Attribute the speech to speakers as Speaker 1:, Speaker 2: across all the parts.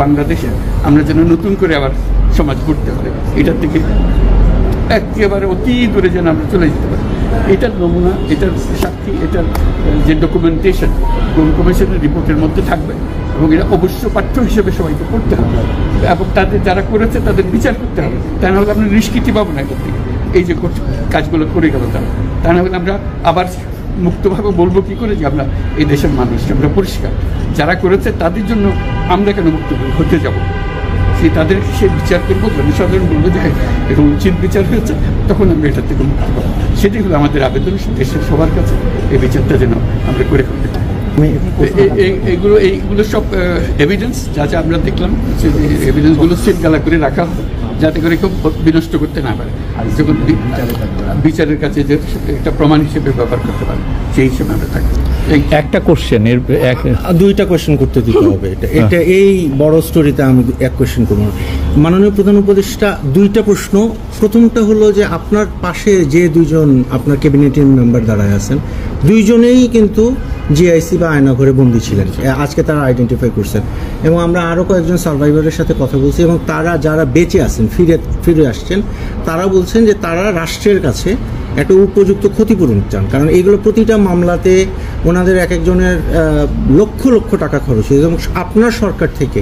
Speaker 1: বাংলাদেশে আমরা যেন নতুন করে আবার সমাজ গড়তে পারি, এটার থেকে একেবারে অতি দূরে যেন আমরা চলে যেতে পারি। এটার নমুনা, এটার সাক্ষী, এটার যে ডকুমেন্টেশন গুম কমিশনের রিপোর্টের মধ্যে থাকবে এবং এটা অবশ্য পাঠ্য হিসেবে সবাইকে পড়তে হবে এবং তাদের যারা করেছে তাদের বিচার করতে হবে। তা না হলে আমরা নিষ্কৃতি পাবো না করতে, এই যে কাজগুলো করে গেল তারা। তা না হলে আমরা আবার মুক্তভাবে বলবো কী করে যে আমরা এই দেশের মানুষ, আমরা পরিষ্কার। যারা করেছে তাদের জন্য আমরা কেন মুক্ত হতে যাব? তাদের সে বিচার করবো, জনসাধারণ বলবো যে এরকম উচিত বিচার হয়েছে, তখন আমরা এটার থেকে মুক্ত পাবো। সেটাই হলো আমাদের আবেদন দেশের সবার কাছে, এই বিচারটা যেন আমরা করে ফেলতে পারি। এইগুলো সব এভিডেন্স যা যা আমরা দেখলাম, সেই এভিডেন্সগুলো সিলগালা করে রাখা হবে যাতে করে কেউ বিনষ্ট করতে না পারে, যখন বিচারের কাছে যে একটা প্রমাণ হিসেবে ব্যবহার করতে পারে, সেই হিসেবে আমরা থাকবো।
Speaker 2: একটা কোশ্চেন,
Speaker 3: দুইটা কোয়েশ্চেন করতে দিতে হবে। এটা এই বড় স্টোরিতে আমি এক কোয়েশ্চেন করবো। মাননীয় প্রধান উপদেষ্টা, দুইটা প্রশ্ন। প্রথমটা হলো যে আপনার পাশে যে দুইজন আপনার ক্যাবিনেটের মেম্বার দাঁড়ায় আছেন, দুইজনেই কিন্তু জিআইসি বা আয়নাঘরে বন্দী ছিলেন, আজকে তারা আইডেন্টিফাই করছেন। এবং আমরা আরও কয়েকজন সার্ভাইভারের সাথে কথা বলছি এবং তারা যারা বেঁচে আছেন, ফিরে আসছেন, তারা বলছেন যে তারা রাষ্ট্রের কাছে একটা উপযুক্ত ক্ষতিপূরণ চান। কারণ এগুলো প্রতিটা মামলাতে ওনাদের এক একজনের লক্ষ লক্ষ টাকা খরচ হয়েছে এবং আপনার সরকার থেকে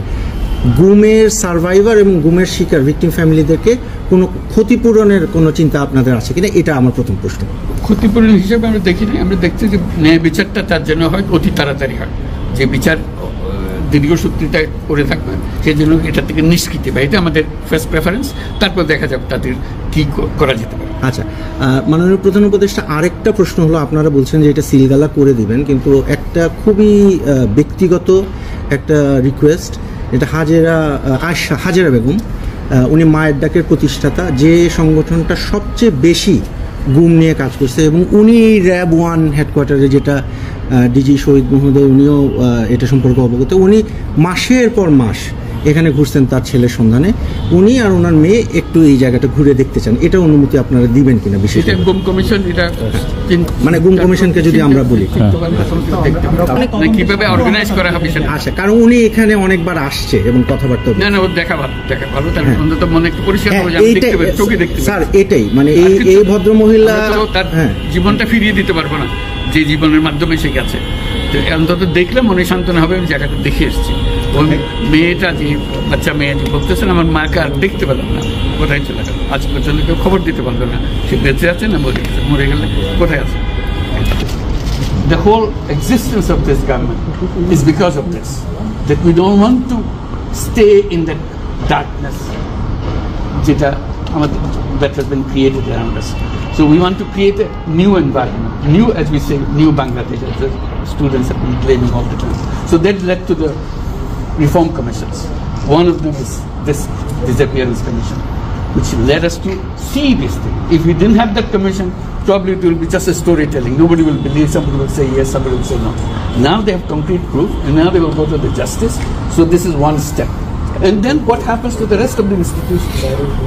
Speaker 3: গুমের সার্ভাইভার এবং গুমের শিকার ভিকটিম ফ্যামিলিদেরকে কোনো ক্ষতিপূরণের কোনো চিন্তা আপনাদের আছে কিনা, এটা আমার প্রথম প্রশ্ন।
Speaker 1: ক্ষতিপূরণ হিসেবে আমরা দেখিনি, আমরা দেখছি যে ন্যায় বিচারটা তার জন্য হয় অতি তাড়াতাড়ি হয়, যে বিচার দীর্ঘসূত্রিতা করে থাকবে সেই জন্য এটা থেকে নিষ্কৃতি পায়, এটা আমাদের ফার্স্ট প্রেফারেন্স। তারপর দেখা যাবে তাদের কী করা যেতে পারে।
Speaker 3: আচ্ছা, মাননীয় প্রধান উপদেষ্টা, আরেকটা প্রশ্ন হলো, আপনারা বলছেন যে এটা সিলগালা করে দিবেন, কিন্তু একটা খুবই ব্যক্তিগত একটা রিকোয়েস্ট, এটা হাজেরা বেগম, উনি মায়ের ডাকের প্রতিষ্ঠাতা, যে সংগঠনটা সবচেয়ে বেশি গুম নিয়ে কাজ করছে এবং উনি র্যাব 1 হেডকোয়ার্টারে, যেটা ডিজি শহীদ মহোদয়, উনিও এটা সম্পর্কে অবগত, উনি মাসের পর মাস এখানে ঘুরছেন তার ছেলের সন্ধানে। উনি আর ওনার মেয়ে একটু এই জায়গাটা ঘুরে দেখতে চান, এটা অনুমতি আপনারা দিবেন কিনা? বিশেষ
Speaker 1: গুম কমিশন, এটা
Speaker 3: মানে গুম কমিশনকে যদি আমরা বলি
Speaker 1: কিভাবে অর্গানাইজ করা হবে সেটা।
Speaker 3: আচ্ছা, কারণ উনি এখানে অনেকবার আসছে এবং কথাবার্তা,
Speaker 1: না না, ও দেখা ভালো, তার অন্তত মনে একটু পরিষ্কার হবে, চোখে দেখতে।
Speaker 3: স্যার, এটাই মানে এই ভদ্র মহিলা
Speaker 1: তার জীবনটা ফিরিয়ে দিতে পারবো না যে জীবনের মাধ্যমে সে গেছে, অন্তত দেখলে মনে সান্ত্বনা হবে। আমি জায়গাটা দেখে এসেছি। ওই মেয়েটা, যে বাচ্চা মেয়ে, যে বলতেছেন আমার মাকে আর দেখতে পেলাম না, কোথায় চলে গেল, আজ পর্যন্ত কেউ খবর দিতে পারলো না সে বেঁচে আছে না মরে গেলে কোথায় আছে। The whole existence of this government is because of this, that we don't want to stay in that darkness that has been created around us. So we want to create a new environment, new, as we say, new Bangladesh, as the students have been claiming all the time. So that led to the reform commissions. One of them is this disappearance commission, which led us to see this thing. If we didn't have that commission, probably it will be just a storytelling. Nobody will believe, somebody will say yes, somebody will say no. Now they have concrete proof, and now they will go to the justice. So this is one step. And then what happens to the rest of the institutions?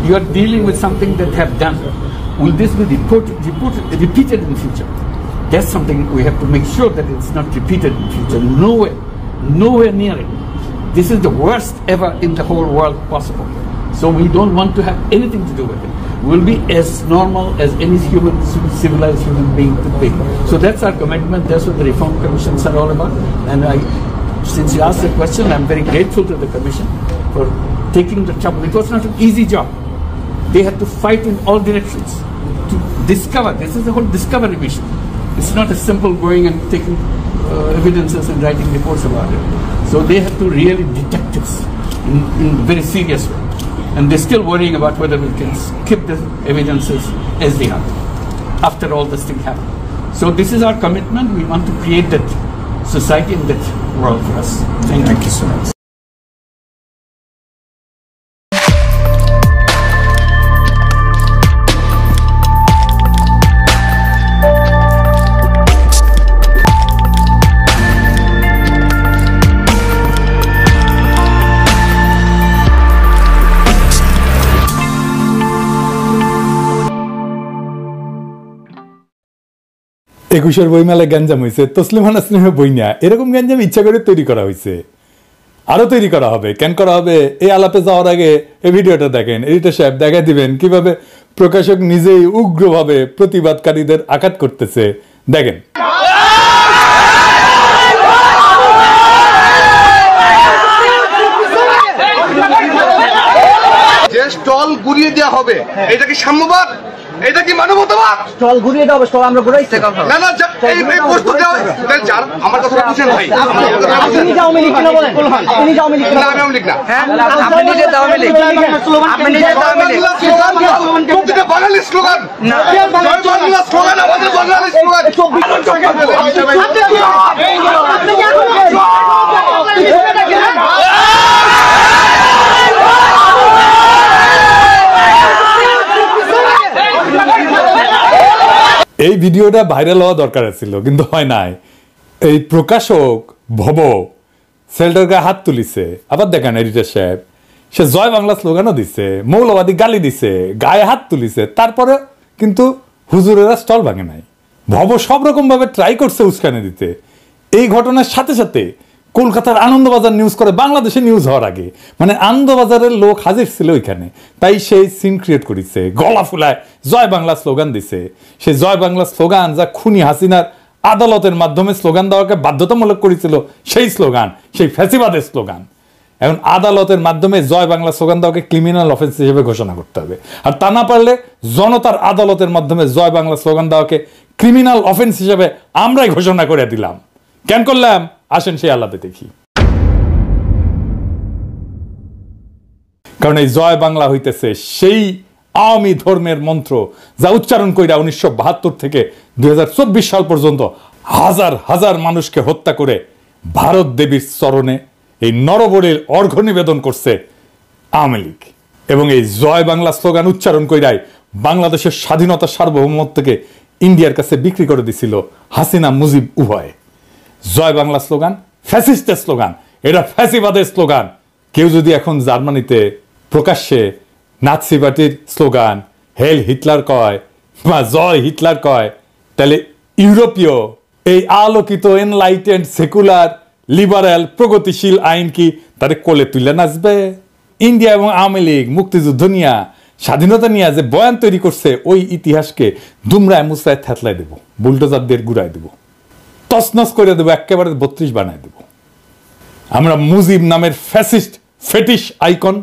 Speaker 1: You are dealing with something that have done. Will this be repeated in future? That's something we have to make sure that it's not repeated in future. Nowhere near it. This is the worst ever in the whole world possible. So we don't want to have anything to do with it. We'll be as normal as any civilized human being could be. So that's our commitment. That's what the reform commissions are all about. And since you asked the question, I'm very grateful to the commission for taking the trouble. It was not an easy job. They had to fight in all directions to discover. This is the whole discovery mission. It's not as simple going and taking evidences and writing reports about it. So they have to really detect this in a very serious way. And they're still worrying about whether we can keep the evidences as they are after all this thing happened. So this is our commitment. We want to create that society and that world for us. Thank you so much.
Speaker 2: একুশের বইমেলায় গ্যাঞ্জাম হয়েছে, তসলিমা নাসরিনের বই না, এরকম গ্যাঞ্জাম ইচ্ছা করে তৈরি করা হয়েছে। আরো তৈরি করা হবে। কেন করা হবে? এই আলাপে যাওয়ার আগে এই ভিডিওটা দেখেন, এডিটর সাহেব দেখা দিবেন কিভাবে প্রকাশক নিজেই উগ্রভাবে প্রতিবাদকারীদের আঘাত করতেছে। দেখেন।
Speaker 4: যে স্টল ঘুরিয়ে দেওয়া হবে, এটা কি সাম্যবাদ? এটা কি মানবতাবাদ?
Speaker 5: স্টল ঘুরিয়ে দাও, স্টল আমরা ঘুরাইছি
Speaker 4: না না, এই প্রস্তুত যার আমার কথা বুঝেন ভাই,
Speaker 5: আপনি যাও মিলিক না বলেন, আপনি যাও মিলিক
Speaker 4: না আমি লিখ না,
Speaker 5: আপনি নিজে দাও মিলিক, আপনি নিজে দাও মিলিক,
Speaker 4: প্রতিটা বাঙালি স্লোগান না, জয় বাংলা স্লোগান, আমাদের বাঙালি স্লোগান।
Speaker 2: এই ভিডিওটা ভাইরাল হওয়া দরকার ছিল, কিন্তু হয় নাই। এই প্রকাশক ভব সেলটার গায়ে হাত তুলিছে। আবার দেখেন এডিটর সাহেব, সে জয় বাংলা স্লোগানও দিছে, মৌলবাদী গালি দিছে, গায়ে হাত তুলিছে, তারপরে কিন্তু হুজুরেরা স্টল ভাঙে নাই। ভব সব রকম ভাবে ট্রাই করছে উস্কানি দিতে। এই ঘটনার সাথে সাথে কলকাতার আনন্দবাজার নিউজ করে বাংলাদেশে নিউজ হওয়ার আগে, মানে আনন্দবাজারের লোক হাজির ছিল ওইখানে, তাই সেই সিন ক্রিয়েট করেছে, গলা ফুলায় জয় বাংলা স্লোগান দিছে। সেই জয় বাংলা স্লোগান যা খুনি হাসিনার আদালতের মাধ্যমে স্লোগান দেওয়াকে বাধ্যতামূলক করেছিল, সেই স্লোগান, সেই ফ্যাসিবাদের স্লোগান। এখন আদালতের মাধ্যমে জয় বাংলা স্লোগান দেওয়াকে ক্রিমিনাল অফেন্স হিসেবে ঘোষণা করতে হবে, আর তা না পারলে জনতার আদালতের মাধ্যমে জয় বাংলা স্লোগান দেওয়াকে ক্রিমিনাল অফেন্স হিসেবে আমরাই ঘোষণা করে দিলাম। কেন করলাম? আসেন সেই আলাপে দেখি। কারণ এই জয় বাংলা হইতেছে সেই আওয়ামী ধর্মের মন্ত্র যা উচ্চারণ কইরা 1972 থেকে 2024 সাল পর্যন্ত হাজার হাজার মানুষকে হত্যা করে ভারত দেবীর চরণে এই নরবলির অর্ঘ্য নিবেদন করছে আওয়ামী লীগ। এবং এই জয় বাংলা স্লোগান উচ্চারণ কইরাই বাংলাদেশের স্বাধীনতা সার্বভৌমত্বকে ইন্ডিয়ার কাছে বিক্রি করে দিছিল হাসিনা মুজিব উভয়। জয় বাংলা স্লোগান ফ্যাসিস্টের স্লোগান, এটা ফ্যাসিবাদের স্লোগান। কেউ যদি এখন জার্মানিতে প্রকাশ্যে নাৎসি পার্টির স্লোগান হেল হিটলার কয় বা জয় হিটলার কয়, তাহলে ইউরোপীয় এই আলোকিত এনলাইটেন্ড সেকুলার লিবারেল প্রগতিশীল আইন কি তারে কোলে তুলে নাচবে? ইন্ডিয়া এবং আওয়ামী লীগ মুক্তিযুদ্ধ নিয়ে, স্বাধীনতা নিয়ে যে বয়ান তৈরি করছে, ওই ইতিহাসকে দুমরায় মুসরায় থেতলায় দেব, বুলডোজার দিয়ে গুড়ায় দেব, তছনছ করে দেবো, একেবারে 32 বানায় দেব। আমরা মুজিব নামের ফ্যাসিস্ট ফেটিশ আইকন,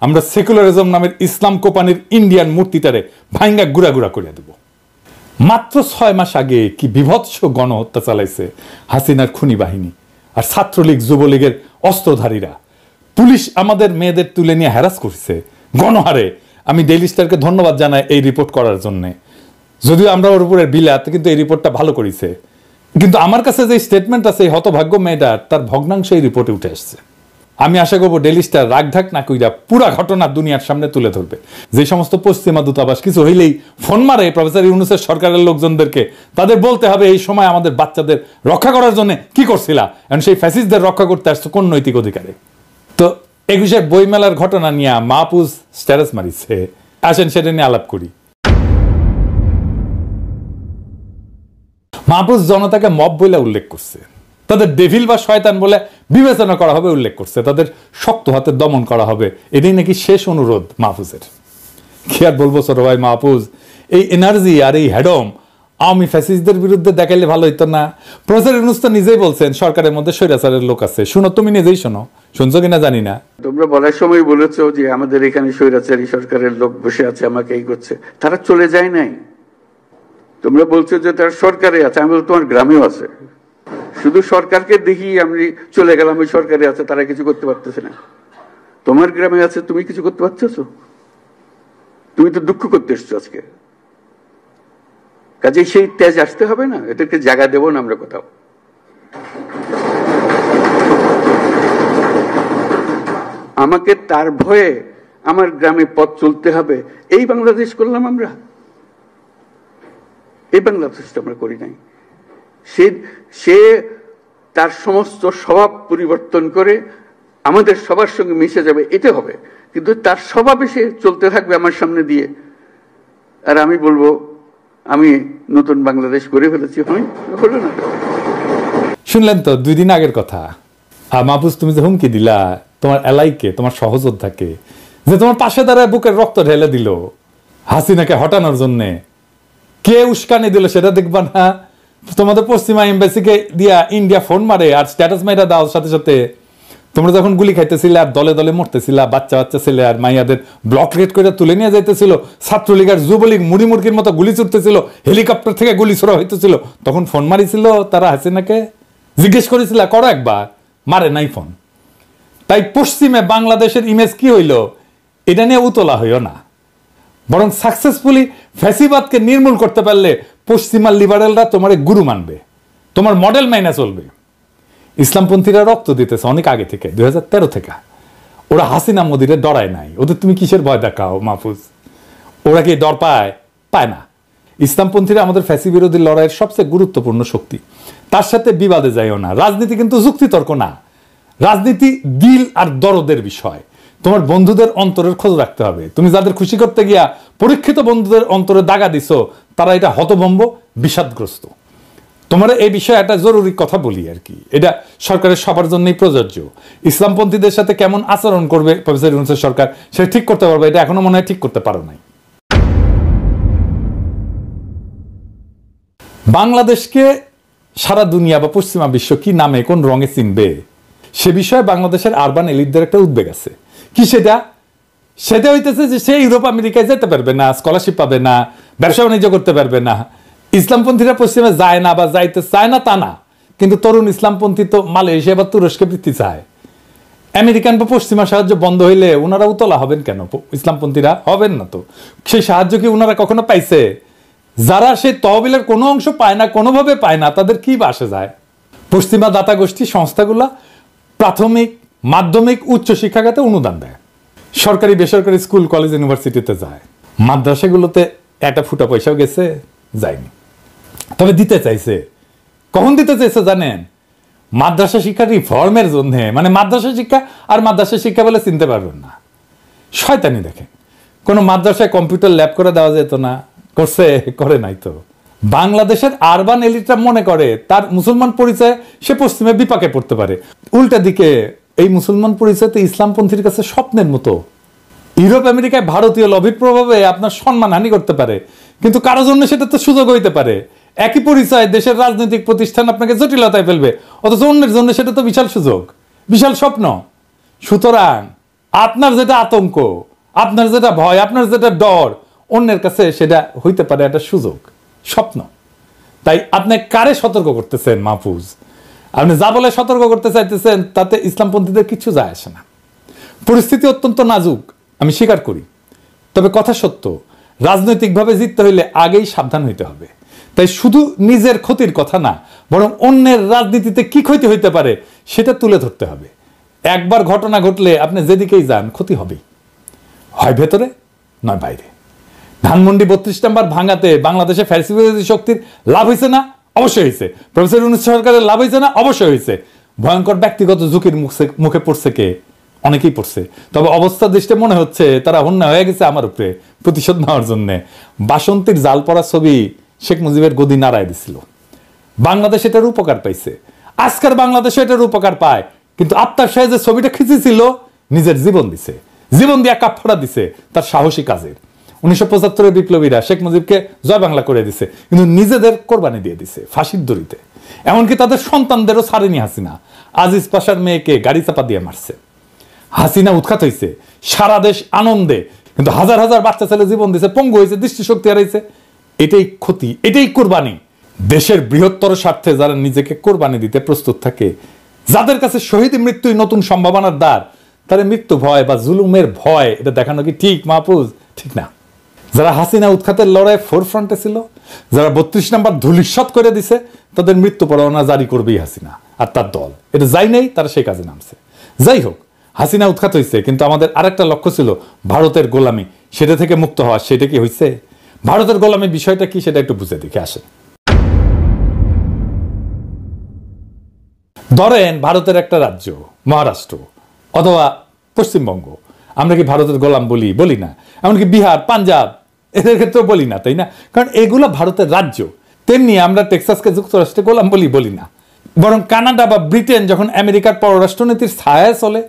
Speaker 2: আমরা সেকুলারিজম নামের ইসলাম কোপানির ইন্ডিয়ান মূর্তিটারে ভাঙ্গা গুড়া গুড়া করে দেব। মাত্র 6 মাস আগে কি বিভৎস গণহত্যা চালাইছে হাসিনার খুনি বাহিনী আর ছাত্রলীগ যুবলীগের অস্ত্রধারীরা। পুলিশ আমাদের মেয়েদের তুলে নিয়ে হ্যারাস করছে গণহারে। আমি ডেইলি স্টারকে ধন্যবাদ জানাই এই রিপোর্ট করার জন্য, যদিও আমরা ওর উপরে বিলাত, কিন্তু এই রিপোর্টটা ভালো করেছে। কিন্তু আমার কাছে যে স্টেটমেন্ট আছে এই হতভাগ্য মেয়েটার, তার ভগ্নাংশ এই রিপোর্টে উঠে আসছে। আমি আশা করবো ডেইলি স্টার রাগঢাক না কইরা পুরা ঘটনা দুনিয়ার সামনে তুলে ধরবে। যে সমস্ত পশ্চিমা দূতাবাস কিছু হইলেই ফোন মারে প্রফেসর ইউনূসের সরকারের লোকজনদেরকে, তাদের বলতে হবে এই সময় আমাদের বাচ্চাদের রক্ষা করার জন্য কি করছিলা, এখন সেই ফ্যাসিস্টদের রক্ষা করতে আসছে কোন নৈতিক অধিকারে? তো 21 বইমেলার ঘটনা নিয়ে মাহফুজ স্ট্যাটাস মারিছে, আসেন সেটা নিয়ে আলাপ করি। মাহফুজ জনতাকে মব বলে উল্লেখ করছে, তাদের ডেভিল বা শয়তান বলে বিবেচনা করা হবে উল্লেখ করছে, তাদের শক্ত হাতে দমন করা হবে, এটাই নাকি শেষ অনুরোধ মাহফুজের। কি আর বলবো ছোট ভাই মাহফুজ, এই এনার্জি আর এই হ্যাডম আওয়ামী ফ্যাসিস্টদের বিরুদ্ধে দেখাইলে ভালো হইতো না? প্রফেসর ইউনূস তো নিজেই বলছেন সরকারের মধ্যে স্বৈরাচারের লোক আছে। শুনো, তুমি নিজেই শোনো, শুনছো কিনা জানি না।
Speaker 6: তোমরা বলার সময় বলেছো যে আমাদের এখানে স্বৈরাচারী সরকারের লোক বসে আছে, আমাকে এই করছে। তারা চলে যায় নাই। তোমরা বলছো যে তার সরকারে আছে, আমি বলছি তোমার গ্রামেও আছে। শুধু সরকারকে দেখি আমি চলে গেলাম, ওই সরকারে আছে, তারা কিছু করতে পারতেছে না। তোমার গ্রামে আছে, তুমি কিছু করতে পারতেছো? তুমি তো দুঃখ করতে এসছো আজকে। কাজে সেই তেজ আসতে হবে না, এটাকে জায়গা দেবো না আমরা কোথাও। আমাকে তার ভয়ে আমার গ্রামে পথ চলতে হবে, এই বাংলাদেশ করলাম আমরা? এই বাংলাদেশ আমরা করি নাই। সে তার সমস্ত স্বভাব পরিবর্তন করে আমাদের সবার সঙ্গে মিশে যাবে, এটা হবে। কিন্তু তার স্বভাবে সে চলতে থাকবে আমার সামনে দিয়ে, আর আমি বলবো আমি নতুন বাংলাদেশ করে ফেলেছি। হলো না?
Speaker 2: শুনলেন তো 2 দিন আগের কথা। আর মাহফুজ তুমি যে হুমকি দিলা তোমার এলাইকে, তোমার সহযোদ্ধাকে, যে তোমার পাশে দাঁড়ায় বুকের রক্ত ঢেলে দিল হাসিনাকে হটানোর জন্য, কে উস্কানি দিল সেটা দেখবা না? তোমাদের পশ্চিমা এম্বাসিকে দিয়া ইন্ডিয়া ফোন মারে আর স্ট্যাটাস মাইরা দাও সাথে সাথে। তোমরা যখন গুলি খাইতেছিলে আর দলে দলে মরতেছিলা, বাচ্চা বাচ্চা ছেলে আর মাইয়াদের ব্লক রেড করে তুলে নিয়ে যাইতেছিল, ছাত্রলীগ আর যুবলীগ মুড়ি মুরগির মতো গুলি ছুটতেছিল, হেলিকপ্টার থেকে গুলি ছোড়া হইতেছিল, তখন ফোন মারিছিল তারা হাসিনাকে? জিজ্ঞেস করেছিল? করো একবার, মারে নাই ফোন। তাই পশ্চিমে বাংলাদেশের ইমেজ কি হইল এটা নিয়ে উতলা হইও না, বরং সাকসেসফুলি ফ্যাসিবাদকে নির্মূল করতে পারলে পশ্চিমা লিবারেলরা তোমার গুরু মানবে, তোমার মডেল মাইনা চলবে। ইসলামপন্থীরা রক্ত দিতেছে অনেক আগে থেকে, 2013 থেকে। ওরা হাসিনা মোদিরে ডরায় নাই, ওদের তুমি কিসের ভয় দেখাও মাহফুজ? ওরা কি ডর পায়? পায় না। ইসলামপন্থীরা আমাদের ফ্যাসি বিরোধী লড়াইয়ের সবচেয়ে গুরুত্বপূর্ণ শক্তি, তার সাথে বিবাদে যাইও না। রাজনীতি কিন্তু যুক্তিতর্ক না, রাজনীতি দিল আর দরদের বিষয়। তোমার বন্ধুদের অন্তরের খোঁজ রাখতে হবে। তুমি যাদের খুশি করতে গিয়া পরীক্ষিত বন্ধুদের অন্তরে দাগা দিছো, তারা এটা হতভম্ব, বিষাদগ্রস্ত। তোমার এই বিষয়ে একটা জরুরি কথা বলি আর কি, এটা সরকারের সবার জন্যই প্রযোজ্য। ইসলামপন্থীদের সাথে কেমন আচরণ করবে প্রফেসর ইউনূসের সরকার, সেটা ঠিক করতে পারবে, এটা এখনো মনে হয় ঠিক করতে পারো নাই। বাংলাদেশকে সারা দুনিয়া বা পশ্চিমা বিশ্ব কি নামে কোন রঙে চিনবে সে বিষয়ে বাংলাদেশের আরবান এলিটদের একটা উদ্বেগ আছে। কি সেটা? সেটা হইতেছে যে সে ইউরোপ আমেরিকায় যেতে পারবে না, স্কলারশিপ পাবে না, ব্যবসা বাণিজ্য করতে পারবে না। ইসলামপন্থীরা পশ্চিমে যায় না বা যাইতে চায় না তা না, কিন্তু তরুণ ইসলামপন্থী তো মালয়েশিয়া বা তুরস্কে বৃত্তি চায়। আমেরিকান বা পশ্চিমা সাহায্য বন্ধ হইলে ওনারা উতলা হবেন কেন? ইসলামপন্থীরা হবেন না তো। সেই সাহায্য কি ওনারা কখনো পাইছে? যারা সেই তহবিলের কোনো অংশ পায় না, কোনোভাবে পায় না, তাদের কি বাসে যায়? পশ্চিমা দাতা গোষ্ঠী সংস্থাগুলা প্রাথমিক, মাধ্যমিক, উচ্চ শিক্ষা খাতে অনুদান দেয়, সরকারি বেসরকারি স্কুল কলেজ ইউনিভার্সিটিতে যায়। মাদ্রাসাগুলোতে একটা ফুটা পয়সাও গেছে? যায়নি। তবে দিতে চাইছে। কখন দিতে চাইছে জানেন? মাদ্রাসা শিক্ষা রিফর্মের জন্য। মানে মাদ্রাসা শিক্ষা আর মাদ্রাসা শিক্ষা বলে চিনতে পারবেন না। শয়তানি দেখেন, কোনো মাদ্রাসায় কম্পিউটার ল্যাব করে দেওয়া যেত না? করছে? করে নাই তো। বাংলাদেশের আরবান এলিটরা মনে করে তার মুসলমান পরিচয় সে পশ্চিমে বিপাকে পড়তে পারে। উল্টা দিকে এই মুসলমান পরিচয় তো ইসলামপন্থীর কাছে স্বপ্নের মতো। ইউরোপ আমেরিকায় ভারতীয় লবির প্রভাবে আপনার সম্মান হানি করতে পারে, কিন্তু কারোর জন্য সেটা তো সুযোগ হইতে পারে। একই পরিচয় দেশের রাজনৈতিক প্রতিষ্ঠান আপনাকে জটিলতায় ফেলবে, অথচ অন্যের জন্য সেটা তো বিশাল সুযোগ, বিশাল স্বপ্ন। সুতরাং আপনার যেটা আতঙ্ক, আপনার যেটা ভয়, আপনার যেটা ডর, অন্যের কাছে সেটা হইতে পারে একটা সুযোগ, স্বপ্ন। তাই আপনি কারে সতর্ক করতেছেন মাহফুজ? আপনি যা বলে সতর্ক করতে চাইতেছেন তাতে ইসলামপন্থীদের কিছু যায় আসে না। পরিস্থিতি অত্যন্ত নাজুক, আমি স্বীকার করি। তবে কথা সত্য, রাজনৈতিকভাবে জিততে হইলে আগেই সাবধান হইতে হবে। তাই শুধু নিজের ক্ষতির কথা না, বরং অন্যের রাজনীতিতে কি ক্ষতি হইতে পারে সেটা তুলে ধরতে হবে। একবার ঘটনা ঘটলে আপনি যেদিকেই যান ক্ষতি হবেই, হয় ভেতরে নয় বাইরে। ধানমন্ডি 32 নম্বর ভাঙাতে বাংলাদেশে ফ্যাসিবাদী শক্তির লাভ হয়েছে না? অবশ্যই হয়েছে। প্রফেসর ইউনূস সরকারের লাভ হয়েছে না? অবশ্যই হয়েছে। ভয়ঙ্কর ব্যক্তিগত ঝুঁকির মুখে পড়ছে কে? অনেকেই পড়ছে। তবে অবস্থা দৃষ্টে মনে হচ্ছে তারা অন্যায় হয়ে গেছে আমার উপরে প্রতিশোধ নেওয়ার জন্য। বাসন্তীর জাল পড়া ছবি শেখ মুজিবের গদি নাড়ায় দিছিল। বাংলাদেশ এটার উপকার পাইছে, আজকের বাংলাদেশে এটার উপকার পায়। কিন্তু আফতাব সাহেব যে ছবিটা খিঁচেছিল, নিজের জীবন দিছে, জীবন দিয়ে কাপড়া দিছে তার সাহসী কাজের। 1975 বিপ্লবীরা শেখ মুজিবকে জয় বাংলা করে দিছে, কিন্তু নিজেদের কোরবানি দিয়ে দিছে ফাঁসির দড়িতে। এমনকি তাদের সন্তানদেরও ছাড়েনি হাসিনা। আজিজ পাশার মেয়েকে গাড়ি চাপা দিয়ে মারছে। হাসিনা উৎখাত হয়েছে, সারা দেশ আনন্দে, কিন্তু হাজার হাজার বাচ্চা ছেলে জীবন দিছে, পঙ্গু হয়েছে, দৃষ্টিশক্তি হারাইছে। এটাই ক্ষতি, এটাই কোরবানি। দেশের বৃহত্তর স্বার্থে যারা নিজেকে কোরবানি দিতে প্রস্তুত থাকে, যাদের কাছে শহীদ মৃত্যুই নতুন সম্ভাবনার দ্বার, তাদের মৃত্যু ভয় বা জুলুমের ভয় এটা দেখানো কি ঠিক মাহফুজ? ঠিক না। যারা হাসিনা উৎখাতের লড়াই ফোরফ্রন্টে ছিল, যারা 32 নম্বর ধূলিসাৎ করে দিছে, তাদের মৃত্যু পরোয়ানা জারি করবেই হাসিনা আর তার দল। এটা যাই নেই, তারা সেই কাজে নামছে। যাই হোক, হাসিনা উৎখাত হয়েছে, কিন্তু আমাদের আরেকটা লক্ষ্য ছিল ভারতের গোলামি, সেটা থেকে মুক্ত হওয়া। সেটা কি হয়েছে? ভারতের গোলামি বিষয়টা কি সেটা একটু বুঝে দেখে আসেন। ধরেন ভারতের একটা রাজ্য মহারাষ্ট্র অথবা পশ্চিমবঙ্গ, আমরা কি ভারতের গোলাম বলি? বলি না। এমনকি বিহার, পাঞ্জাব, এদের ক্ষেত্রেও বলি না, তাই না? কারণ এগুলো ভারতের রাজ্য। তেমনি আমরা টেক্সাসকে যুক্তরাষ্ট্রে গোলাম বলি? বলি না। বরং কানাডা বা ব্রিটেন যখন আমেরিকার পররাষ্ট্রনীতির ছায়ায় চলে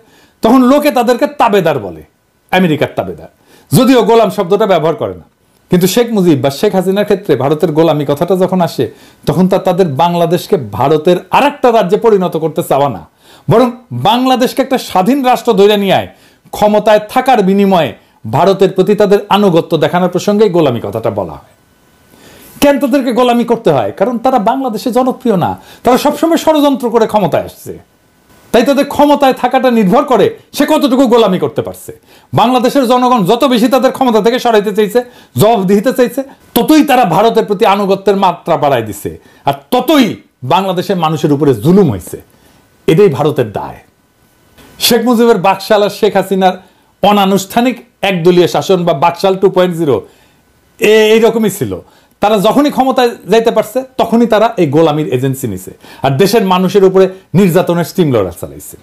Speaker 2: তখন লোকে তাদেরকে তাবেদার বলে, আমেরিকার তাবেদার, যদিও গোলাম শব্দটা ব্যবহার করে না। কিন্তু শেখ মুজিব বা শেখ হাসিনার ক্ষেত্রে ভারতের গোলামি কথাটা যখন আসে তখন তাদের বাংলাদেশকে ভারতের আরেকটা রাজ্যে পরিণত করতে চাওয়া না, বরং বাংলাদেশকে একটা স্বাধীন রাষ্ট্র ধরে নিয়ে আয় ক্ষমতায় থাকার বিনিময়ে ভারতের প্রতি তাদের আনুগত্য দেখানোর প্রসঙ্গে গোলামি কথাটা বলা হয়। কেন তাদেরকে গোলামি করতে হয়? কারণ তারা বাংলাদেশে জনপ্রিয় না, তারা সবসময় ষড়যন্ত্র করে ক্ষমতায় আসছে, তাই তাদের ক্ষমতায় থাকাটা নির্ভর করে সে কতটুকু গোলামি করতে পারছে। বাংলাদেশের জনগণ যত বেশি তাদের ক্ষমতা থেকে সরাইতে চাইছে, জবাবদিহিতে চাইছে, ততই তারা ভারতের প্রতি আনুগত্যের মাত্রা বাড়ায় দিছে, আর ততই বাংলাদেশের মানুষের উপরে জুলুম হয়েছে। এটাই ভারতের দায়। শেখ মুজিবের বাকশাল আর শেখ হাসিনার অনানুষ্ঠানিক একদলীয় শাসন বা বাকশাল 2.0 এইরকমই ছিল। তারা যখনই ক্ষমতায় যাইতে পারছে তখনই তারা এই গোলামির এজেন্সি নিছে আর দেশের মানুষের উপরে নির্যাতনের স্টিম রোলার চালাইছে।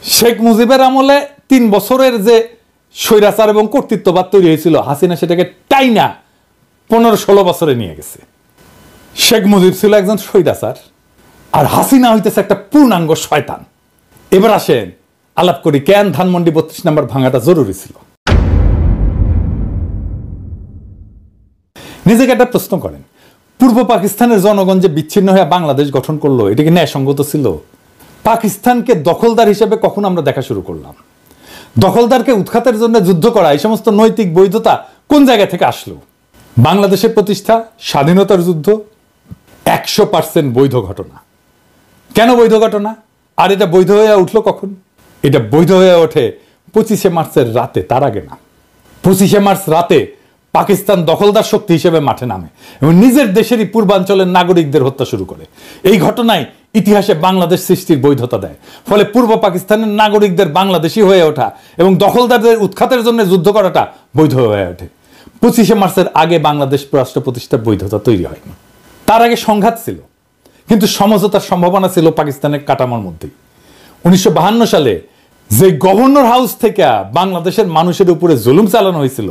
Speaker 2: শেখ মুজিবের আমলে 3 বছরের যে স্বৈরাচার এবং কর্তৃত্ববাদ তৈরি হয়েছিল, হাসিনা সেটাকে টাইনা 15-16 বছরে নিয়ে গেছে। শেখ মুজিব ছিল একজন স্বৈরাচার আর হাসিনা হইতেছে একটা পূর্ণাঙ্গ শয়তান। এবার আসেন আলাপ করি কেন ধানমন্ডি 32 নম্বর ভাঙাটা জরুরি ছিল। নিজেকে একটা প্রশ্ন করেন, পূর্ব পাকিস্তানের জনগণ যে বিচ্ছিন্ন হয়ে বাংলাদেশ গঠন করলো, এটা কি ন্যায়সঙ্গত ছিল? পাকিস্তানকে দখলদার হিসেবে কখন আমরা দেখা শুরু করলাম? দখলদারকে উৎখাতের জন্য যুদ্ধ করা, এই সমস্ত নৈতিক বৈধতা কোন জায়গা থেকে আসলো? বাংলাদেশের প্রতিষ্ঠা, স্বাধীনতার যুদ্ধ 100% বৈধ ঘটনা। কেন বৈধ ঘটনা? আর এটা বৈধ হয়ে উঠলো কখন? এটা বৈধ হয়ে ওঠে 25শে মার্চের রাতে, তার আগে না। 25শে মার্চ রাতে পাকিস্তান দখলদার শক্তি হিসেবে মাঠে নামে এবং নিজের দেশেরই পূর্বাঞ্চলের নাগরিকদের হত্যা শুরু করে। এই ঘটনায় ইতিহাসে বাংলাদেশ সৃষ্টির বৈধতা দেয়। ফলে পূর্ব পাকিস্তানের নাগরিকদের বাংলাদেশি হয়ে ওঠা এবং দখলদারদের উৎখাতের জন্য যুদ্ধ করাটা বৈধ হয়ে ওঠে। 25শে মার্চের আগে বাংলাদেশ রাষ্ট্র প্রতিষ্ঠার বৈধতা তৈরি হয়নি। তার আগে সংঘাত ছিল, কিন্তু সমঝোতার সম্ভাবনা ছিল পাকিস্তানের কাঠামোর মধ্যেই। 1952 সালে যে গভর্নর হাউস থেকে বাংলাদেশের মানুষের উপরে জুলুম চালানো হয়েছিল,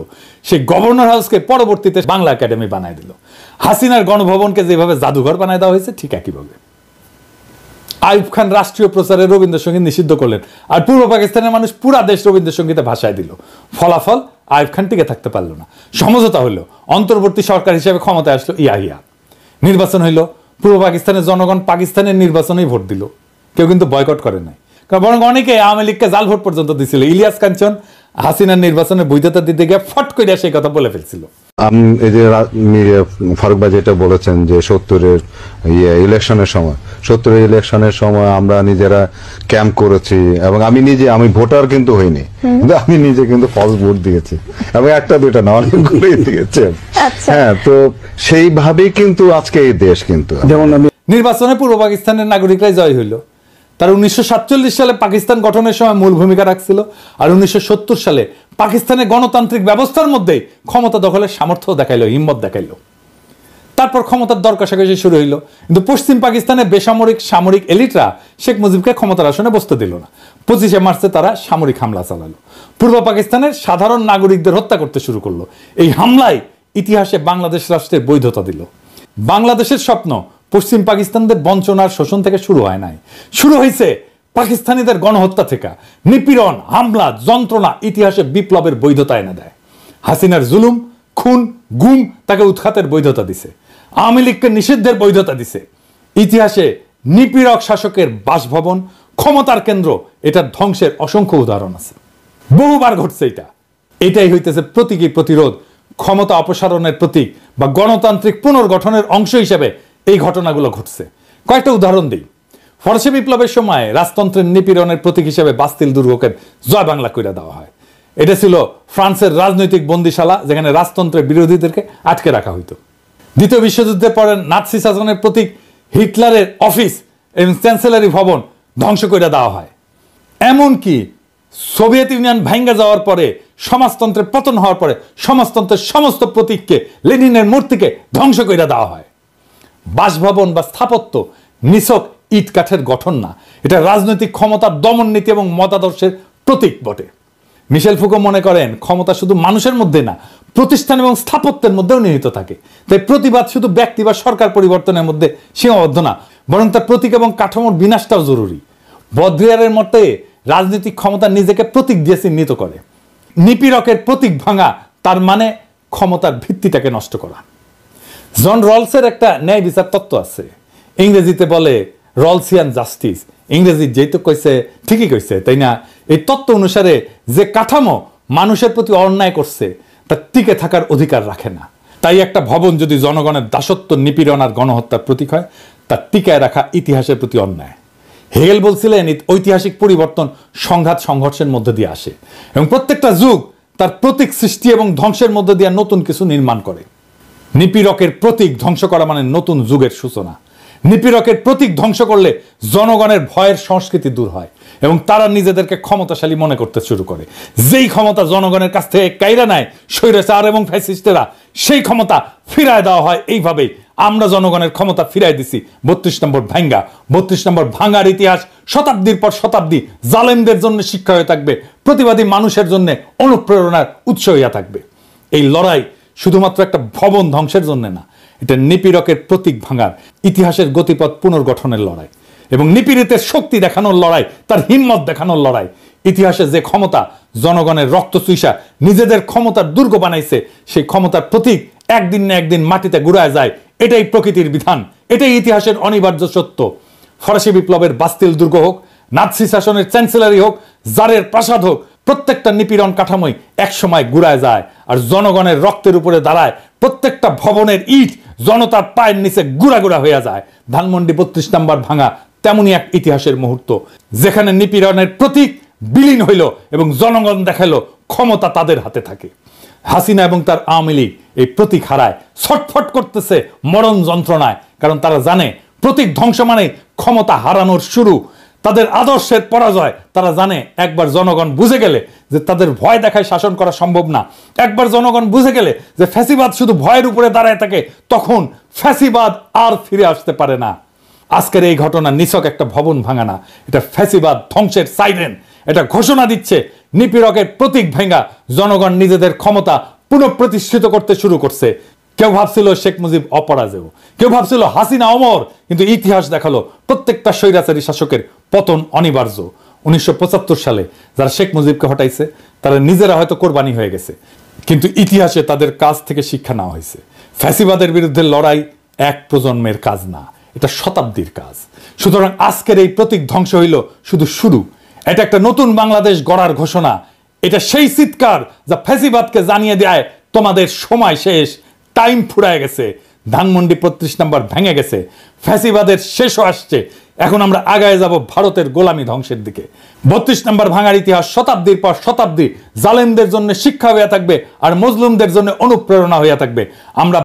Speaker 2: সেই গভর্নর হাউসকে পরবর্তীতে বাংলা একাডেমি বানায় দিল। হাসিনার গণভবনকে যেভাবে জাদুঘর বানায় দেওয়া হয়েছে ঠিক একইভাবে। আইয়ুব খান রাষ্ট্রীয় প্রচারে রবীন্দ্রসঙ্গীত নিষিদ্ধ করলেন আর পূর্ব পাকিস্তানের মানুষ পুরা দেশ রবীন্দ্রসঙ্গীতে ভাষায় দিল। ফলাফল আইয়ুব খান টিকে থাকতে পারল না। সমঝোতা হইল, অন্তর্বর্তী সরকার হিসেবে ক্ষমতায় আসলো ইয়াহিয়া। নির্বাচন হইল, পূর্ব পাকিস্তানের জনগণ পাকিস্তানের নির্বাচনেই ভোট দিল, কেউ কিন্তু বয়কট করে নাই। বরং অনেকে আওয়ামী লীগকে জাল ভোট পর্যন্ত দিছিল। ইলিয়াস কাঞ্চন হাসিনার নির্বাচনের বৈধতা দিতে গিয়ে ফট করে সেই কথা বলে ফেলছিল।
Speaker 7: এই যে ফারুক ভাই যেটা বলেছেন যে 70-এর ইলেকশনের সময় আমরা নিজেরা ক্যাম্প করেছি এবং আমি ভোটার কিন্তু হইনি, কিন্তু আমি নিজে কিন্তু ফলস ভোট দিয়েছি এবং একটা দুইটা না অনেকগুলোই দিয়েছি। হ্যাঁ, তো সেইভাবেই কিন্তু আজকে এই দেশ কিন্তু যেমন
Speaker 2: নির্বাচনে পূর্ব পাকিস্তানের নাগরিকরাই জয় হইল। তারা 1947 সালে পাকিস্তান গঠনের সময় মূল ভূমিকা রাখছিল আর 1970 সালে পাকিস্তানের গণতান্ত্রিক ব্যবস্থার মধ্যে ক্ষমতা দখলের সামর্থ্য দেখাইলো, হিম্মত দেখাইলো। তারপর ক্ষমতার দর কষাকষি শুরু হইল, কিন্তু পশ্চিম পাকিস্তানের বেসামরিক সামরিক এলিটরা শেখ মুজিবকে ক্ষমতার আসনে বসতে দিল না। 25শে মার্চে তারা সামরিক হামলা চালালো, পূর্ব পাকিস্তানের সাধারণ নাগরিকদের হত্যা করতে শুরু করলো। এই হামলায় ইতিহাসে বাংলাদেশ রাষ্ট্রের বৈধতা দিল। বাংলাদেশের স্বপ্ন পশ্চিম পাকিস্তানদের বঞ্চনার শোষণ থেকে শুরু হয় নাই, শুরু হয়েছে পাকিস্তানিদের গণহত্যা থেকে। নিপীড়ন, হামলা, যন্ত্রণা ইতিহাসে বিপ্লবের বৈধতা এনে দেয়। হাসিনার জুলুম, খুন, গুম তাকে উৎখাতের বৈধতা দিছে। আওয়ামী লীগকে নিষিদ্ধের বৈধতা দিছে। ইতিহাসে নিপীড়ক শাসকের বাসভবন, ক্ষমতার কেন্দ্র, এটার ধ্বংসের অসংখ্য উদাহরণ আছে, বহুবার ঘটছে। এটাই হইতেছে প্রতীকী প্রতিরোধ, ক্ষমতা অপসারণের প্রতীক বা গণতান্ত্রিক পুনর্গঠনের অংশ হিসেবে এই ঘটনাগুলো ঘটছে। কয়েকটা উদাহরণ দিই। ফরাসি বিপ্লবের সময় রাজতন্ত্রের নিপীড়নের প্রতীক হিসেবে বাস্তিল দুর্গকে জয় বাংলা কইরা দেওয়া হয়। এটা ছিল ফ্রান্সের রাজনৈতিক বন্দিশালা, যেখানে রাজতন্ত্রের বিরোধীদেরকে আটকে রাখা হইতো। দ্বিতীয় বিশ্বযুদ্ধের পরে নাৎসি শাসনের প্রতীক হিটলারের অফিস এবং চ্যান্সেলারি ভবন ধ্বংস করে দেওয়া হয়। এমনকি সোভিয়েত ইউনিয়ন ভাঙ্গা যাওয়ার পরে, সমাজতন্ত্রের পতন হওয়ার পরে সমাজতন্ত্রের সমস্ত প্রতীককে, লেনিনের মূর্তিকে ধ্বংস করে দেওয়া হয়। বাসভবন বা স্থাপত্য নিছক ইট কাঠের গঠন না, এটা রাজনৈতিক ক্ষমতার দমন নীতি এবং মতাদর্শের প্রতীক বটে। মিশেল ফুকো মনে করেন ক্ষমতা শুধু মানুষের মধ্যে না, প্রতিষ্ঠান এবং স্থাপত্যের মধ্যেও নিহিত থাকে। তাই প্রতিবাদ শুধু ব্যক্তি বা সরকার পরিবর্তনের মধ্যে সীমাবদ্ধ না, বরং তার প্রতীক এবং কাঠামোর বিনাশটাও জরুরি। বদ্রিয়ারের মতে রাজনৈতিক ক্ষমতা নিজেকে প্রতীক দিয়ে চিহ্নিত করে। নিপীড়কের প্রতীক ভাঙা তার মানে ক্ষমতার ভিত্তিটাকে নষ্ট করা। জন রলসের একটা ন্যায় বিচার তত্ত্ব আছে, ইংরেজিতে বলে রলসিয়ান জাস্টিস। ইংরেজি যেই তো কইছে ঠিকই কইছে, তাই না? এই তত্ত্ব অনুসারে যে কাঠামো মানুষের প্রতি অন্যায় করছে তার টিকে থাকার অধিকার রাখে না। তাই একটা ভবন যদি জনগণের দাসত্ব, নিপীড়ন আর গণহত্যার প্রতীক হয়, তার টিকায় রাখা ইতিহাসের প্রতি অন্যায়। হেগেল বলছিলেন ঐতিহাসিক পরিবর্তন সংঘাত সংঘর্ষের মধ্যে দিয়ে আসে এবং প্রত্যেকটা যুগ তার প্রতীক সৃষ্টি এবং ধ্বংসের মধ্যে দিয়ে নতুন কিছু নির্মাণ করে। নিপীড়কের প্রতীক ধ্বংস করা মানে নতুন যুগের সূচনা। নিপীড়কের প্রতীক ধ্বংস করলে জনগণের ভয়ের সংস্কৃতি দূর হয় এবং তারা নিজেদেরকে ক্ষমতাশালী মনে করতে শুরু করে। যেই ক্ষমতা জনগণের কাছ থেকে কাইরা নেয় স্বৈরাচার এবং ফ্যাসিস্টেরা, সেই ক্ষমতা ফিরায় দেওয়া হয় এইভাবেই। আমরা জনগণের ক্ষমতা ফিরাই দিছি 32 নম্বর ভাঙ্গা। 32 নম্বর ভাঙ্গার ইতিহাস শতাব্দীর পর শতাব্দী জালেমদের জন্য শিক্ষা হয়ে থাকবে, প্রতিবাদী মানুষের জন্য অনুপ্রেরণার উৎস হইয়া থাকবে। এই লড়াই শুধুমাত্র একটা ভবন ধ্বংসের জন্য না, এটা নিপীড়কের প্রতীক ভাঙার, ইতিহাসের গতিপথ পুনর্গঠনের লড়াই এবং নিপীড়িতের শক্তি দেখানোর লড়াই, তার হিম্মত দেখানোর লড়াই। ইতিহাসে যে ক্ষমতা জনগণের রক্ত চুইসা নিজেদের ক্ষমতার দুর্গ বানাইছে, সেই ক্ষমতার প্রতীক একদিন না একদিন মাটিতে গুড়ায় যায়। এটাই প্রকৃতির বিধান, এটাই ইতিহাসের অনিবার্য সত্য। ফরাসি বিপ্লবের বাস্তিল দুর্গ হোক, নাৎসি শাসনের চ্যান্সেলারি হোক, জারের প্রাসাদ হোক, প্রত্যেকটা নিপীড়ন কাঠামোই একসময় গুড়ায় যায় আর জনগণের রক্তের উপরে দাঁড়ায়। প্রত্যেকটা ভবনের ইট জনতার পায়ের নিচে গুড়া গুড়া হয়ে যায়। ধানমন্ডি 32 নম্বর ভাঙা তেমনই এক ইতিহাসের মুহূর্ত, যেখানে নিপীড়নের প্রতীক বিলীন হইল এবং জনগণ দেখালো ক্ষমতা তাদের হাতে থাকে। হাসিনা এবং তার আওয়ামী লীগ এই প্রতীক হারায়, ছটফট করতেছে মরণ যন্ত্রণায়, কারণ তারা জানে প্রতীক ধ্বংস মানে ক্ষমতা হারানোর শুরু, তাদের আদর্শের পরাজয়। তারা জানে একবার জনগণ বুঝে গেলে যে তাদের ভয় দেখায় শাসন করা সম্ভব না, একবার জনগণ বুঝে গেলে যে ফ্যাসিবাদ শুধু ভয়ের উপরে দাঁড়ায় থাকে, তখন ফ্যাসিবাদ আর ফিরে আসতে পারে না। আজকের এই ঘটনা নিছক একটা ভবন ভাঙা না, এটা ফ্যাসিবাদ ধ্বংসের সাইরেন। এটা ঘোষণা দিচ্ছে নিপীড়কের প্রতীক ভেঙা জনগণ নিজেদের ক্ষমতা পুনঃপ্রতিষ্ঠিত করতে শুরু করছে। কেউ ভাবছিল শেখ মুজিব অপরাজেয়, কেউ ভাবছিল হাসিনা অমর, কিন্তু ইতিহাস দেখালো প্রত্যেকটা স্বৈরাচারী শাসকের পতন অনিবার্য। 1975 সালে যারা শেখ মুজিবকে হটাইছে তারা নিজেরা হয়তো কোরবানি হয়ে গেছে, কিন্তু ইতিহাসে তাদের কাছ থেকে শিক্ষা নেওয়া হয়েছে। ফ্যাসিবাদের বিরুদ্ধে লড়াই এক প্রজন্মের কাজ না, এটা শতাব্দীর কাজ। সুতরাং আজকের এই প্রতীক ধ্বংস হইল শুধু শুরু, এটা একটা নতুন বাংলাদেশ গড়ার ঘোষণা। এটা সেই চিৎকার যা ফ্যাসিবাদকে জানিয়ে দেয় তোমাদের সময় শেষ, টাইম ফুরায় গেছে। ধানমন্ডি 32 নম্বর ভেঙে গেছে, ফ্যাসিবাদের শেষও আসছে। এখন আমরা আগায় যাব ভারতের গোলামি ধ্বংসের দিকে। 32 নম্বর ভাঙার ইতিহাস শতাব্দীর পর শতাব্দী জালেমদের জন্য শিক্ষা হইয়া থাকবে আর মজলুমদের জন্য অনুপ্রেরণা হইয়া থাকবে। আমরা